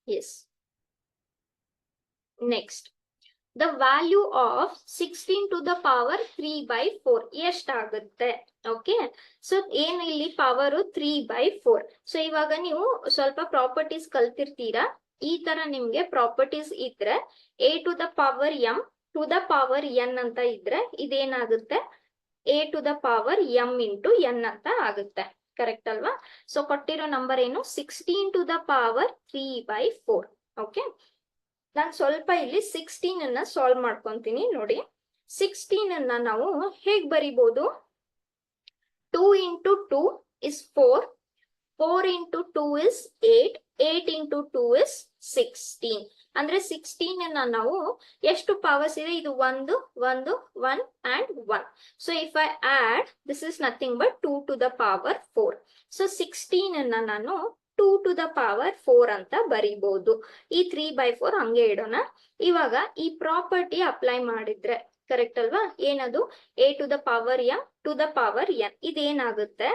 Yes. Next, the value of 16 to the power 3 by 4 ಎಷ್ಟಾಗುತ್ತೆ? Okay, so ಏನು ಇಲ್ಲಿ power 3 by 4. So ಇವಾಗ ನೀವು ಸ್ವಲ್ಪ ಪ್ರಾಪರ್ಟೀಸ್ ಕಲ್ತಿರ್ತೀರಾ. ಈ ತರ ನಿಮ್ಗೆ ಪ್ರಾಪರ್ಟೀಸ್ ಇದ್ರೆ a to the power m to the power n ಅಂತ ಇದ್ರೆ ಇದೇನಾಗುತ್ತೆ, a to the power m into n ಅಂತ ಆಗುತ್ತೆ. ಕರೆಕ್ಟ್ ಅಲ್ವಾ? ಸೊ ಕೊಟ್ಟಿರೋ ನಂಬರ್ ಏನು, 16 to the power 3 by 4. Okay, ನಾನು ಸ್ವಲ್ಪ ಇಲ್ಲಿ 16 ಅನ್ನ ಸಾಲ್ವ್ ಮಾಡ್ಕೊಂತೀನಿ ನೋಡಿ. 16 ಅನ್ನ ನಾವು ಹೇಗ್ ಬರಿಬಹುದು? 2 into 2 is 4, 4 into 2 is 8, 8 into 2 is 16. ಅಂದ್ರೆ 16 ಅನ್ನ ನಾವು ಎಷ್ಟು ಪವರ್ಸ್ ಇದೆ, ಇದು 1 1 1 and 1. So if I add, this is nothing but 2 to the power 4. So 16 ಅನ್ನ ನಾನು 2 ಟು ದ ಪವರ್ 4 ಅಂತ ಬರಿಬಹುದು. ಈ 3 by 4 ಹಂಗೆ ಇಡೋಣ. ಇವಾಗ ಈ ಪ್ರಾಪರ್ಟಿ ಅಪ್ಲೈ ಮಾಡಿದ್ರೆ ಕರೆಕ್ಟ್ ಅಲ್ವಾ? ಏನದು, a to the power m to the power n ಇದೇನಾಗುತ್ತೆ,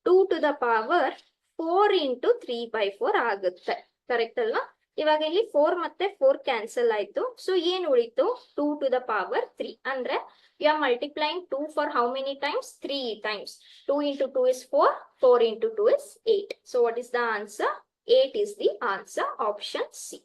2 to the power 4 into 3 by 4 ಆಗುತ್ತೆ. ಕರೆಕ್ಟ್ ಅಲ್ವಾ? ಇವಾಗ ಇಲ್ಲಿ 4 ಮತ್ತೆ 4 ಕ್ಯಾನ್ಸಲ್ ಆಯ್ತು. ಸೊ ಏನ್ ಉಳಿತು, 2 ಟು ದ ಪವರ್ 3. ಅಂದ್ರೆ you are multiplying 2 for how many times? 3 times. 2 into 2 is 4, 4 into 2 is 8. So what is the answer? 8 is the answer, option C.